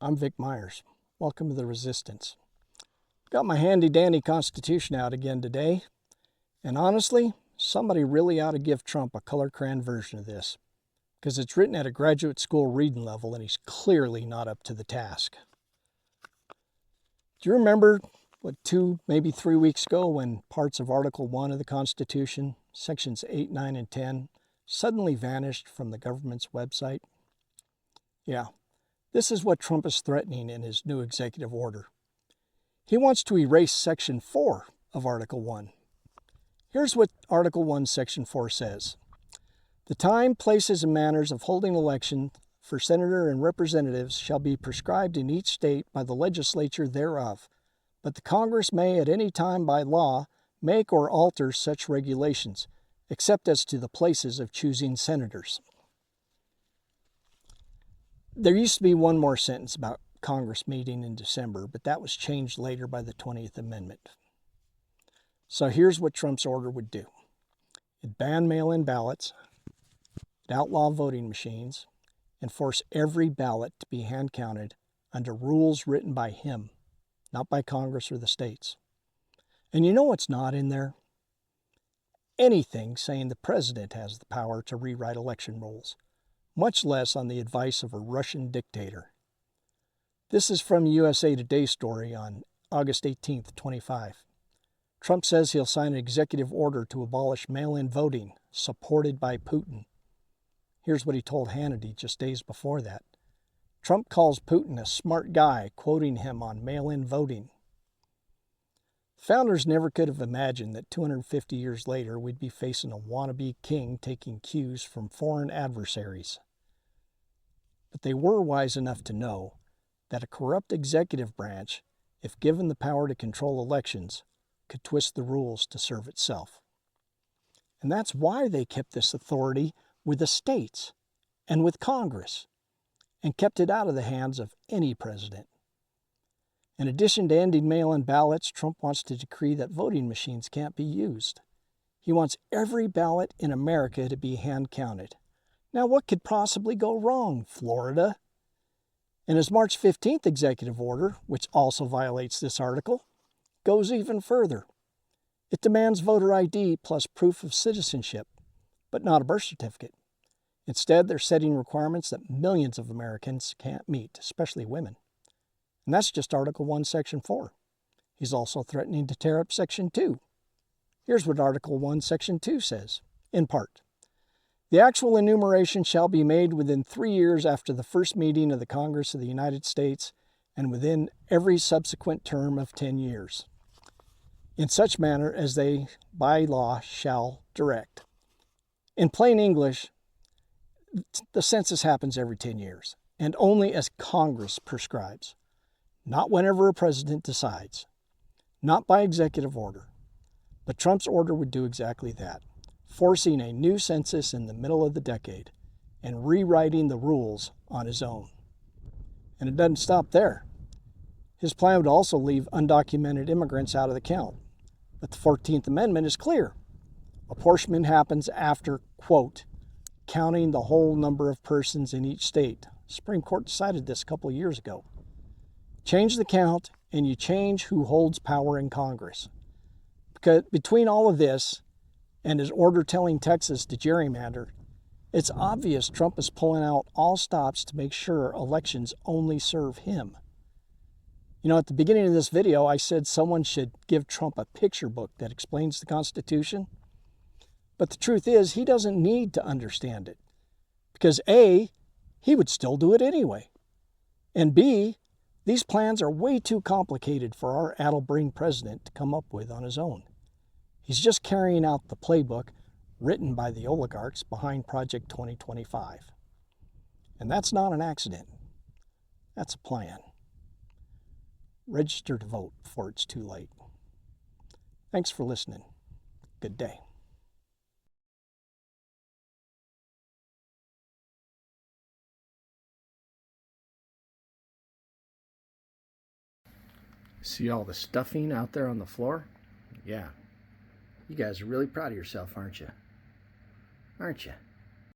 I'm Vic Myers. Welcome to the Resistance. Got my handy-dandy Constitution out again today, and honestly, somebody really ought to give Trump a color crayon version of this, because it's written at a graduate school reading level and he's clearly not up to the task. Do you remember, 2, maybe 3 weeks ago when parts of Article 1 of the Constitution, Sections 8, 9, and 10, suddenly vanished from the government's website? Yeah, this is what Trump is threatening in his new executive order. He wants to erase Section 4 of Article 1. Here's what Article 1, Section 4 says. The time, places, and manners of holding election for senator and representatives shall be prescribed in each state by the legislature thereof, but the Congress may at any time by law make or alter such regulations, except as to the places of choosing senators. There used to be one more sentence about Congress meeting in December, but that was changed later by the 20th Amendment. So here's what Trump's order would do. It'd ban mail-in ballots, it'd outlaw voting machines, and force every ballot to be hand-counted under rules written by him, not by Congress or the states. And you know what's not in there? Anything saying the president has the power to rewrite election rules, much less on the advice of a Russian dictator. This is from USA Today story on August 18th, 25. Trump says he'll sign an executive order to abolish mail-in voting, supported by Putin. Here's what he told Hannity just days before that. Trump calls Putin a smart guy, quoting him on mail-in voting. Founders never could have imagined that 250 years later we'd be facing a wannabe king taking cues from foreign adversaries. But they were wise enough to know that a corrupt executive branch, if given the power to control elections, could twist the rules to serve itself. And that's why they kept this authority with the states and with Congress, and kept it out of the hands of any president. In addition to ending mail-in ballots, Trump wants to decree that voting machines can't be used. He wants every ballot in America to be hand-counted. Now, what could possibly go wrong, Florida? And his March 15th executive order, which also violates this article, goes even further. It demands voter ID plus proof of citizenship, but not a birth certificate. Instead, they're setting requirements that millions of Americans can't meet, especially women. And that's just Article 1, Section 4. He's also threatening to tear up Section 2. Here's what Article 1, Section 2 says, in part. The actual enumeration shall be made within 3 years after the first meeting of the Congress of the United States and within every subsequent term of 10 years, in such manner as they by law shall direct. In plain English, the census happens every 10 years, and only as Congress prescribes. Not whenever a president decides, not by executive order. But Trump's order would do exactly that, forcing a new census in the middle of the decade and rewriting the rules on his own. And it doesn't stop there. His plan would also leave undocumented immigrants out of the count. But the 14th Amendment is clear. Apportionment happens after, quote, counting the whole number of persons in each state. The Supreme Court decided this a couple of years ago. Change the count, and you change who holds power in Congress. Because between all of this and his order telling Texas to gerrymander, it's obvious Trump is pulling out all stops to make sure elections only serve him. You know, at the beginning of this video, I said someone should give Trump a picture book that explains the Constitution. But the truth is, he doesn't need to understand it. Because A, he would still do it anyway. And B, these plans are way too complicated for our addle-brained president to come up with on his own. He's just carrying out the playbook written by the oligarchs behind Project 2025. And that's not an accident. That's a plan. Register to vote before it's too late. Thanks for listening. Good day. See all the stuffing out there on the floor? Yeah. You guys are really proud of yourself, aren't you? Aren't you?